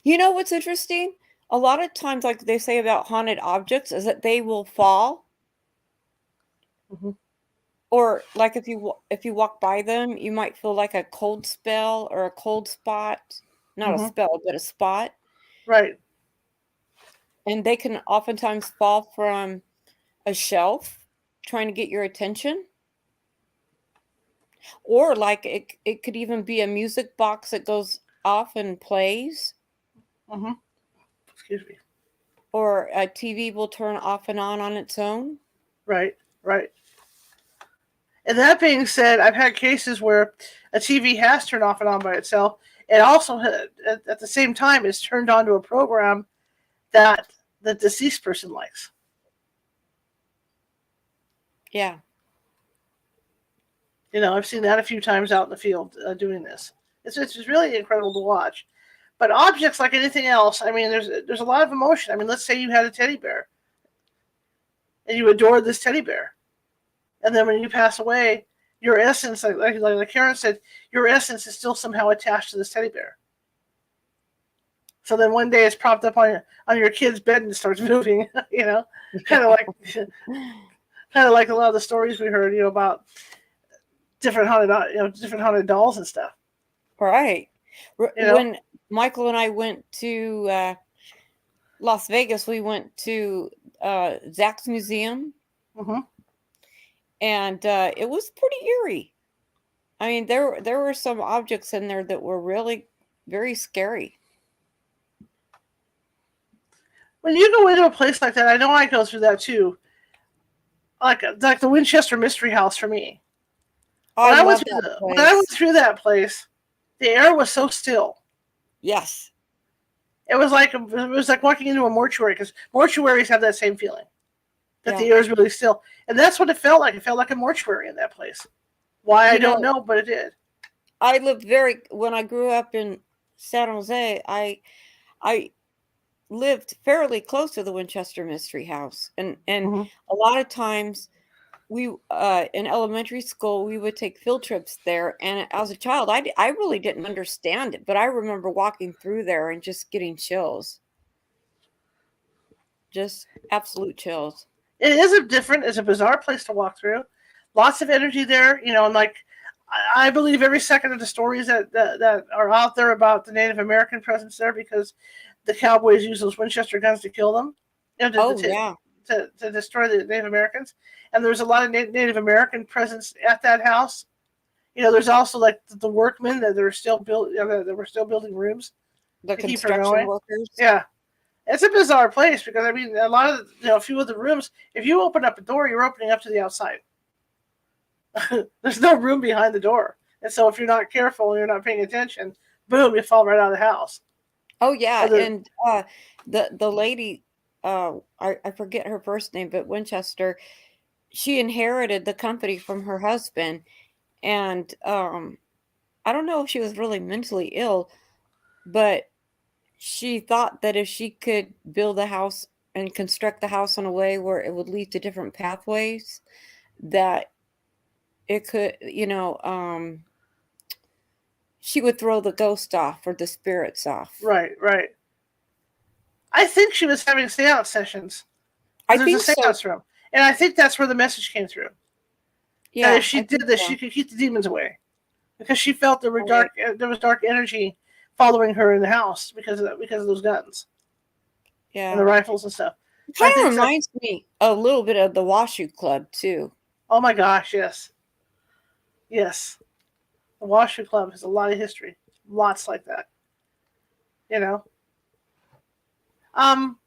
You know what's interesting? A lot of times, like they say about haunted objects, is that they will fall. Mm-hmm. Or like if you walk by them, you might feel like a cold spell or a cold spot. Not a spell, but a spot. Right. And they can oftentimes fall from a shelf trying to get your attention. Or like it could even be a music box that goes off and plays. Mm-hmm. Excuse me. Or a TV will turn off and on its own. Right. And that being said, I've had cases where a TV has turned off and on by itself. It also, at the same time, is turned on to a program that the deceased person likes. Yeah. I've seen that a few times out in the field doing this. It's just really incredible to watch. But objects, like anything else, I mean, there's a lot of emotion. I mean, let's say you had a teddy bear, and you adored this teddy bear, and then when you pass away, your essence, like Caren said, your essence is still somehow attached to this teddy bear. So then one day it's propped up on your kid's bed and starts moving. Kind of like a lot of the stories we heard, about different haunted dolls and stuff. Right. When Michael and I went to Las Vegas, we went to Zach's museum. Mm-hmm. And it was pretty eerie. I mean, there were some objects in there that were really very scary. When you go into a place like that, I know I go through that too. Like the Winchester Mystery House for me. I love that When I went place. through that place, the air was so still. Yes. It was like walking into a mortuary, because mortuaries have that same feeling, that Yeah. the air is really still, and that's what it felt like. It felt like a mortuary in that place. Why, I don't know, but it did. I lived when I grew up in San Jose, I lived fairly close to the Winchester Mystery House, and Mm-hmm. a lot of times we in elementary school we would take field trips there, and as a child I really didn't understand it, but I remember walking through there and just getting chills, just absolute chills. It is it's a bizarre place to walk through. Lots of energy there, and like I believe every second of the stories that are out there about the Native American presence there, because the cowboys use those Winchester guns to kill them, Oh yeah. to destroy the Native Americans. And there's a lot of Native American presence at that house. There's also like the workmen that are still that were still building rooms The to keep her construction going. workers. Yeah, it's a bizarre place, because I mean, a lot of a few of the rooms, if you open up a door, you're opening up to the outside. There's no room behind the door, and so if you're not careful and you're not paying attention, boom, you fall right out of the house. Oh yeah, The, and the lady, I forget her first name, but Winchester, she inherited the company from her husband, and I don't know if she was really mentally ill, but she thought that if she could build a house and construct the house in a way where it would lead to different pathways, that it could, she would throw the ghost off or the spirits off. right. I think she was having seance sessions, I because there's a think so. seance room, and I think that's where the message came through. That if Yeah, she I did think this, so. she could keep the demons away, because she felt there Right. was dark energy following her in the house because of those guns and the Yeah. rifles and stuff. It So I kind of think that. reminds me a little bit of the Washoe Club too. Oh my gosh, yes. The Washoe Club has a lot of history, lots like that. You know, um,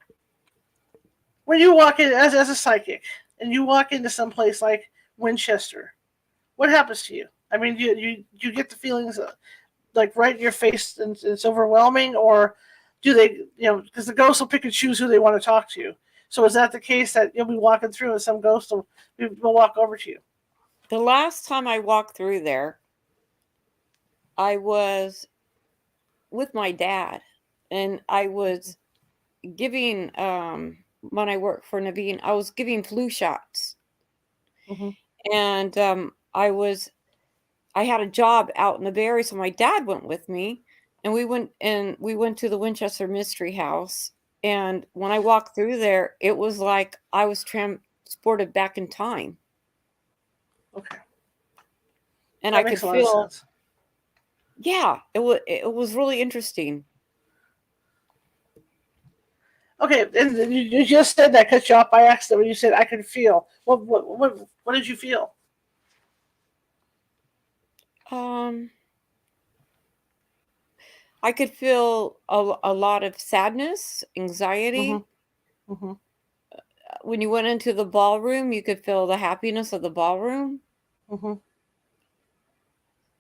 when you walk in as a psychic and you walk into some place like Winchester, what happens to you? I mean, you get the feelings like right in your face, and it's overwhelming, or do they, because the ghosts will pick and choose who they want to talk to. So is that the case, that you'll be walking through and some ghost will walk over to you? The last time I walked through there, I was with my dad, and I was giving when I worked for Naveen, I was giving flu shots, Mm-hmm. and I had a job out in the Bay Area, so my dad went with me, and we went to the Winchester Mystery House. And when I walked through there, it was like I was transported back in time, Okay, and I that could makes a lot of feel. sense. Yeah, it was really interesting. Okay, and you just said that, cut you off by accident when you said I could feel. What did you feel? Um, I could feel a lot of sadness, Mm-hmm. anxiety. Mm-hmm. When you went into the ballroom, you could feel the happiness of the ballroom. Mm-hmm.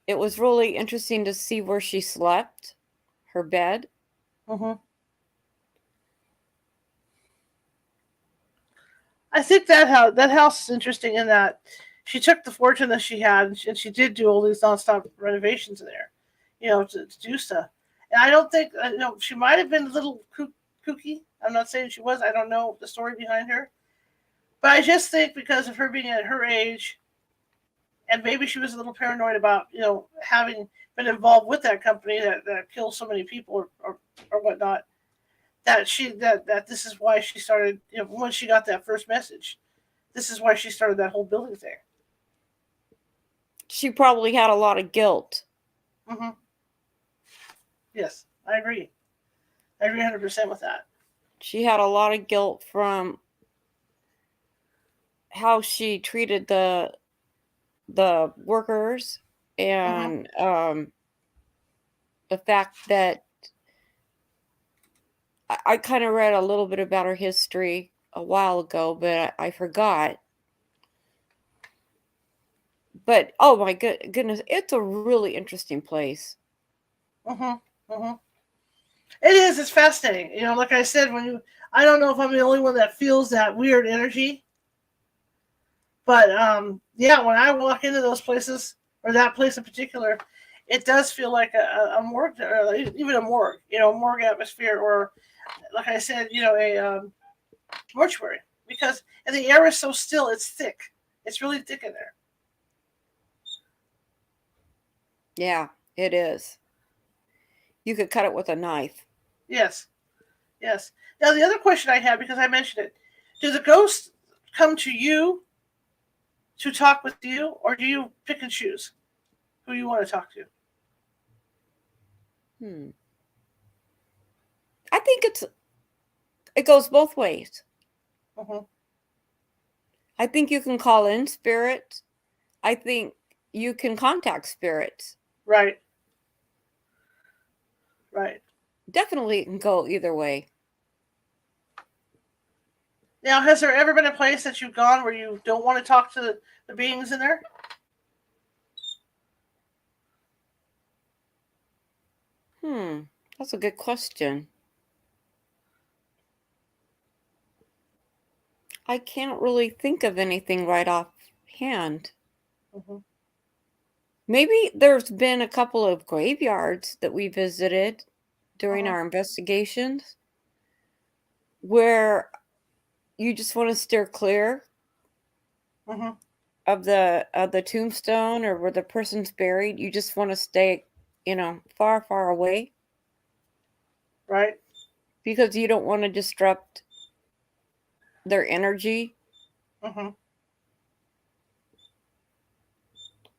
It was really interesting to see where she slept, her bed. Mm-hmm. I think that house is interesting in that she took the fortune that she had, and she did do all these nonstop renovations in there, to do stuff. And I don't think, she might have been a little kooky. I'm not saying she was. I don't know the story behind her, but I just think because of her being at her age, and maybe she was a little paranoid about having been involved with that company that kills so many people, or whatnot, that this is why she started, once she got that first message, this is why she started that whole building thing. She probably had a lot of guilt. Mm-hmm. Yes, I agree. I agree 100% with that. She had a lot of guilt from how she treated the workers, and the fact that I kind of read a little bit about her history a while ago, but I forgot. But oh my goodness, it's a really interesting place. It is. It's fascinating. You know, like I said, I don't know if I'm the only one that feels that weird energy, but yeah, when I walk into those places or that place in particular, it does feel like a morgue, or even a morgue. You know, morgue atmosphere, or like I said, you know, a mortuary, because and the air is so still. It's thick. It's really thick in there. Yeah, it is. You could cut it with a knife. Yes. Yes. Now the other question I had, because I mentioned it, do the ghosts come to you to talk with you, or do you pick and choose who you want to talk to? I think it goes both ways. Mm-hmm. I think you can call in spirits. I think you can contact spirits. Right. Right. Definitely it can go either way. Now, has there ever been a place that you've gone where you don't want to talk to the beings in there? That's a good question. I can't really think of anything right offhand. Mm-hmm. Maybe there's been a couple of graveyards that we visited during Mm-hmm. our investigations where you just want to steer clear Mm-hmm. of the tombstone or where the person's buried. You just want to stay, far, far away Right. because you don't want to disrupt their energy Mm-hmm.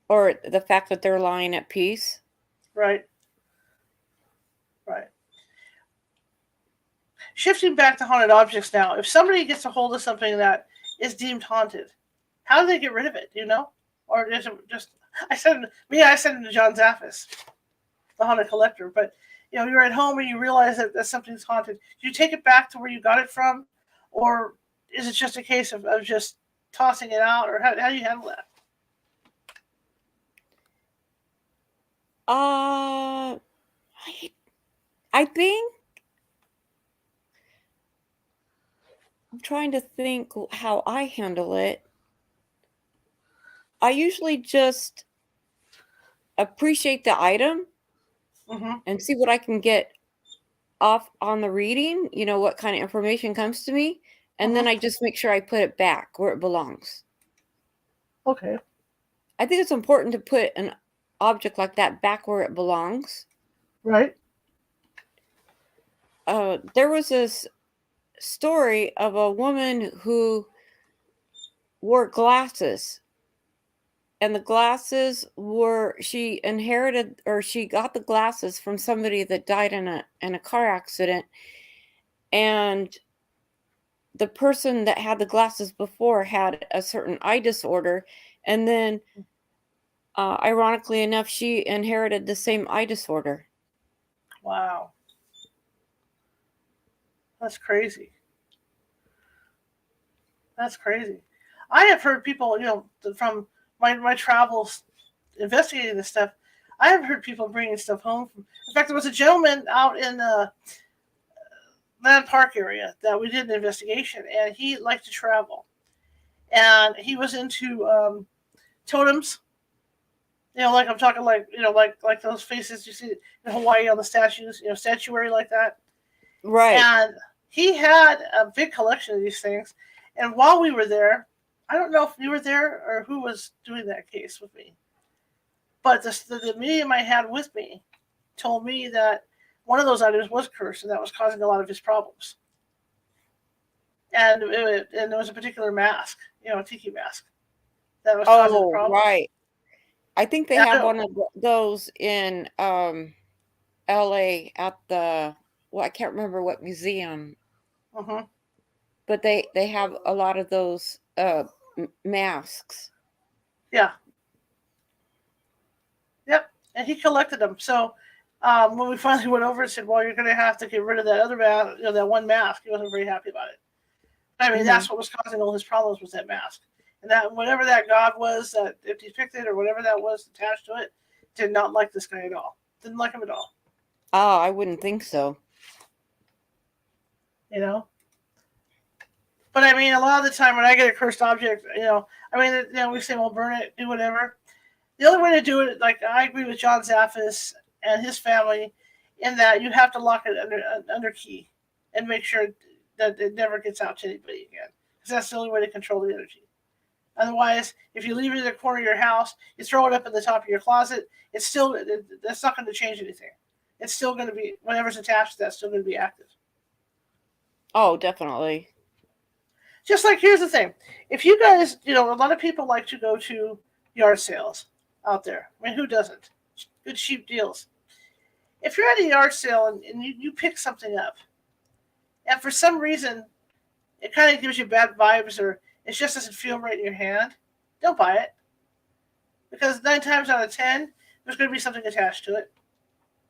or the fact that they're lying at peace. Right. Right. Shifting back to haunted objects now, if somebody gets a hold of something that is deemed haunted, how do they get rid of it? Do you know, or is it just? I sent it to John Zaffis, the haunted collector. But you know, you're at home and you realize that something's haunted. Do you take it back to where you got it from, or is it just a case of just tossing it out, or how do you handle that? I I think I'm trying to think how I handle it. I usually just appreciate the item Mm-hmm. and see what I can get off on the reading, what kind of information comes to me, and Mm-hmm. then I just make sure I put it back where it belongs. Okay. I think it's important to put an object like that back where it belongs. Right. There was this story of a woman who wore glasses, and the glasses were she inherited or she got the glasses from somebody that died in a car accident, and the person that had the glasses before had a certain eye disorder, and then ironically enough she inherited the same eye disorder. Wow. That's crazy. That's crazy. I have heard people, you know, from my travels investigating this stuff. I have heard people bringing stuff home. In fact, there was a gentleman out in the Land Park area that we did an investigation, and he liked to travel, and he was into totems. You know, like I'm talking, like like those faces you see in Hawaii on the statues. You know, statuary like that. Right. And he had a big collection of these things. And while we were there, I don't know if you were there or who was doing that case with me, but the medium I had with me told me that one of those items was cursed and that was causing a lot of his problems. And there was a particular mask, you know, a tiki mask, that was causing the Oh, problems. right. I think they And have one of those in LA at I can't remember what museum, uh-huh. but they have a lot of those masks. Yeah. and he collected them. So when we finally went over and said, "Well, you're going to have to get rid of that other mask, that one mask," he wasn't very happy about it. I mean, that's what was causing all his problems, was that mask. And that whatever that god was that if depicted or whatever that was attached to it, did not like this guy at all. Didn't like him at all. Oh, I wouldn't think so. But I mean, a lot of the time when I get a cursed object, we say, well, burn it, do whatever. The only way to do it, like I agree with John Zaffis and his family, in that you have to lock it under key and make sure that it never gets out to anybody again, because that's the only way to control the energy. Otherwise, if you leave it in the corner of your house, you throw it up in the top of your closet, that's not going to change anything. It's still going to be, whatever's attached to that's still going to be active. Oh, definitely. Just like, here's the thing. If you guys, a lot of people like to go to yard sales out there. I mean, who doesn't? Good cheap deals. If you're at a yard sale and you pick something up, and for some reason it kind of gives you bad vibes, or it just doesn't feel right in your hand, don't buy it. Because 9 times out of 10, there's going to be something attached to it.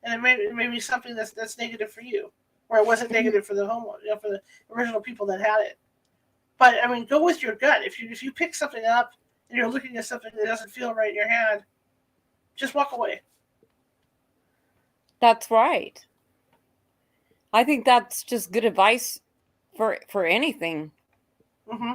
And it may be something that's negative for you, or it wasn't negative for the homeowner, for the original people that had it. But I mean, go with your gut. If you pick something up and you're looking at something that doesn't feel right in your hand, just walk away. That's right. I think that's just good advice for anything. Mm-hmm.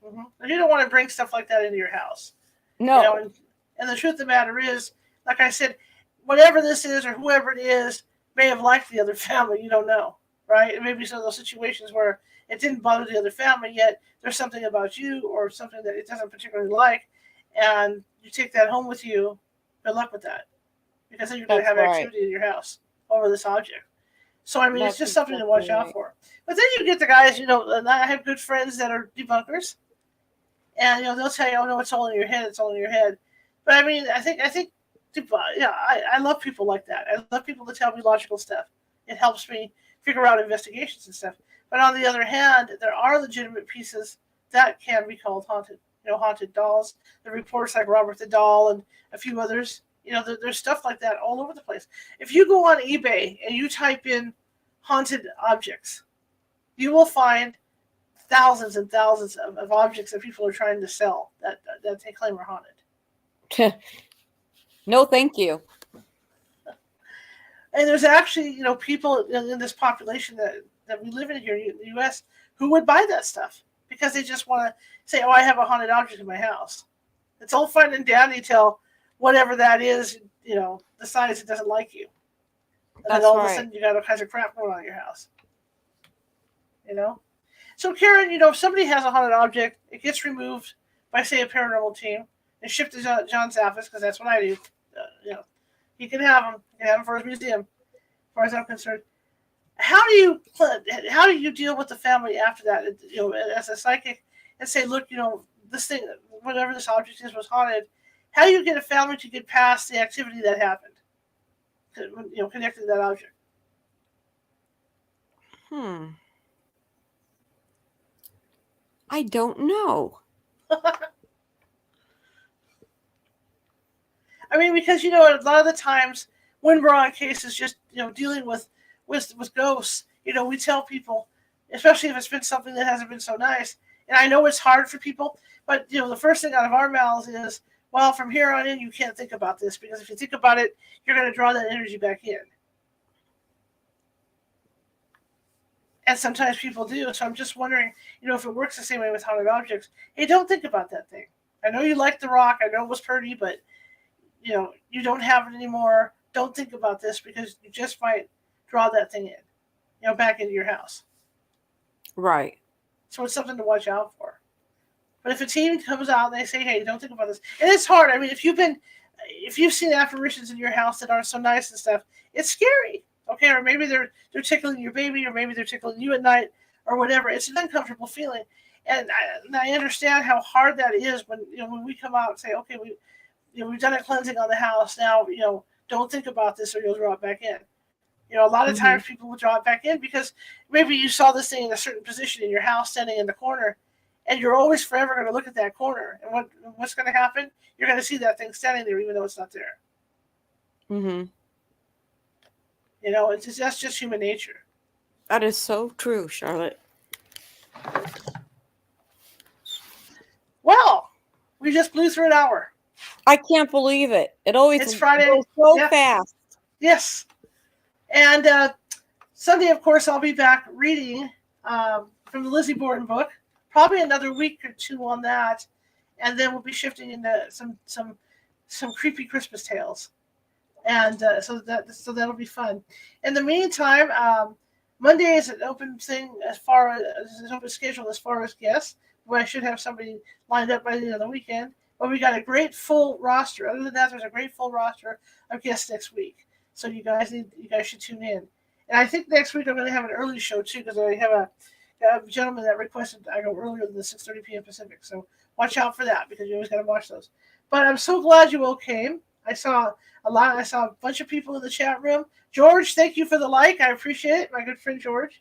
Mm-hmm. And you don't want to bring stuff like that into your house. No. And the truth of the matter is, like I said, whatever this is or whoever it is may have liked the other family. You don't know, right? It may be some of those situations where it didn't bother the other family, yet there's something about you or something that it doesn't particularly like, and you take that home with you. Good luck with that, because then you're going to have activity in your house over this object. So, I mean, it's just something to watch out for. But then you get the guys, and I have good friends that are debunkers, and they'll tell you, "Oh no, it's all in your head. It's all in your head." But I mean, I think, I love people like that. I love people that tell me logical stuff. It helps me figure out investigations and stuff. But on the other hand, there are legitimate pieces that can be called haunted. Haunted dolls. The reports like Robert the Doll and a few others. There's stuff like that all over the place. If you go on eBay and you type in haunted objects, you will find thousands and thousands of objects that people are trying to sell that they claim are haunted. No, thank you. And there's actually, people in this population that we live in here in the U.S. who would buy that stuff because they just want to say, "Oh, I have a haunted object in my house." It's all fine and dandy till whatever that is, decides it doesn't like you. And then all of a sudden you got all kinds of crap going on in your house. So, Caren, if somebody has a haunted object, it gets removed by, say, a paranormal team and shipped to John Zaffis, because that's what I do. He can have them. He can have them for his museum, as far as I'm concerned. How do you deal with the family after that? As a psychic, and say, "Look, this thing, whatever this object is, was haunted." How do you get a family to get past the activity that happened? Connected to that object. I don't know. I mean, because a lot of the times when we're on cases, just dealing with ghosts, we tell people, especially if it's been something that hasn't been so nice. And I know it's hard for people, but the first thing out of our mouths is, "Well, from here on in, you can't think about this, because if you think about it, you're going to draw that energy back in." And sometimes people do. So I'm just wondering, if it works the same way with haunted objects. Hey, don't think about that thing. I know you liked the rock. I know it was pretty, but you don't have it anymore. Don't think about this, because you just might draw that thing in, back into your house. Right. So it's something to watch out for. But if a team comes out and they say, "Hey, don't think about this," and it's hard. I mean, if you've seen apparitions in your house that aren't so nice and stuff, it's scary. Okay, or maybe they're tickling your baby, or maybe they're tickling you at night, or whatever. It's an uncomfortable feeling, and I understand how hard that is when we come out and say, "Okay, we've done a cleansing on the house. Now don't think about this, or you'll draw it back in." A lot of times people will draw it back in because maybe you saw this thing in a certain position in your house, standing in the corner, and you're always forever going to look at that corner. And what's going to happen? You're going to see that thing standing there, even though it's not there. Mm-hmm. You know, that's just human nature. That is so true, Charlotte. Well, we just blew through an hour. I can't believe it. It always It's Friday. goes so Yeah. fast. Yes. And Sunday, of course, I'll be back reading from the Lizzie Borden book. Probably another week or two on that, and then we'll be shifting into some creepy Christmas tales, and so that'll be fun. In the meantime, Monday is an open thing as far as an open schedule as far as guests. Where I should have somebody lined up by the end of the weekend. But we got a great full roster. Other than that, there's a great full roster of guests next week. So you guys should tune in. And I think next week I'm going to have an early show too because I have a gentleman that requested I go earlier than the 6:30 p.m. Pacific. So watch out for that because you always got to watch those. But I'm so glad you all came. I saw a bunch of people in the chat room. George, thank you for the like. I appreciate it, my good friend George.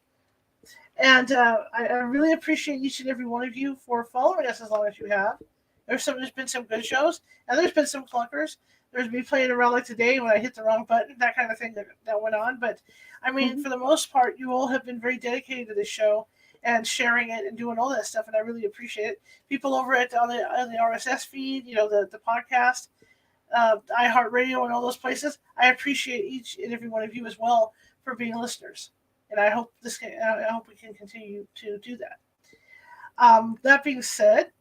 And I really appreciate each and every one of you for following us as long as you have. There's been some good shows, and there's been some clunkers. There's me playing around like today when I hit the wrong button, that kind of thing that went on. But I mean, for the most part, you all have been very dedicated to this show and sharing it and doing all that stuff, and I really appreciate it. People over on the RSS feed, you know, the podcast, iHeartRadio, and all those places. I appreciate each and every one of you as well for being listeners. And I hope we can continue to do that. That being said,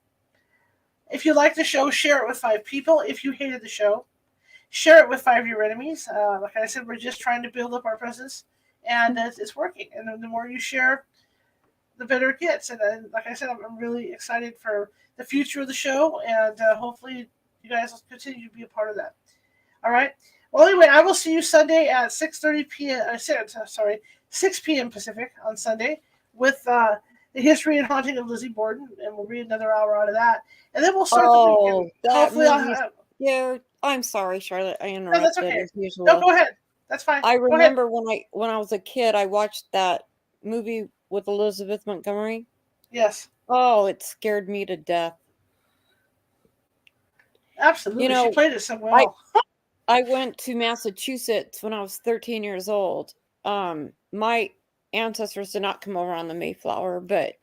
if you like the show, share it with 5 people. If you hated the show, share it with 5 of your enemies. Like I said, we're just trying to build up our presence, and it's working. And the more you share, the better it gets. And like I said, I'm really excited for the future of the show, and hopefully you guys will continue to be a part of that. All right. Well, anyway, I will see you Sunday at 6:30 p.m. 6 p.m. Pacific on Sunday with the history and haunting of Lizzie Borden, and we'll read another hour out of that, and then we'll start the weekend. Hopefully, I'm sorry, Charlotte. I interrupted. No, that's okay. As usual. No, go ahead. That's fine. I remember when I was a kid, I watched that movie with Elizabeth Montgomery. Yes. Oh, it scared me to death. Absolutely, she played it so well. I went to Massachusetts when I was 13 years old. My ancestors did not come over on the Mayflower, but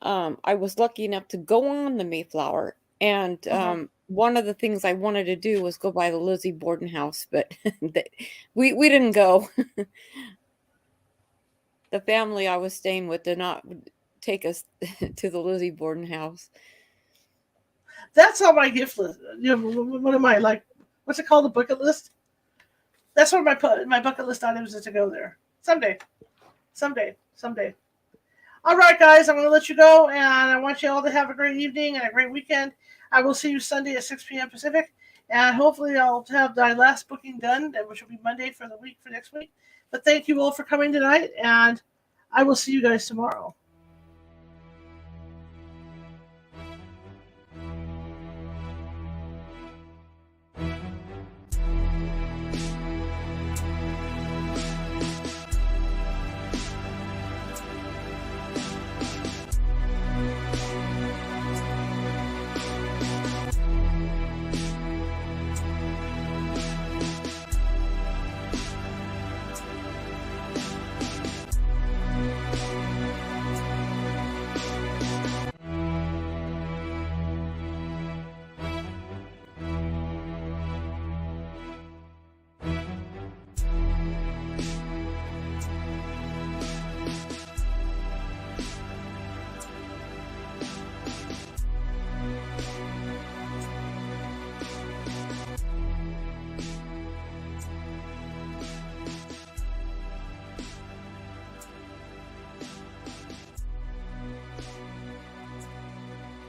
I was lucky enough to go on the Mayflower. And one of the things I wanted to do was go by the Lizzie Borden house, but we didn't go. The family I was staying with did not take us to the Lizzie Borden house. That's on my gift list. You know, one of my, like, what's it called, the bucket list? That's one of my bucket list items is to go there. Someday. All right, guys, I'm going to let you go, and I want you all to have a great evening and a great weekend. I will see you Sunday at 6 p.m. Pacific, and hopefully I'll have my last booking done, which will be Monday for next week. But thank you all for coming tonight, and I will see you guys tomorrow.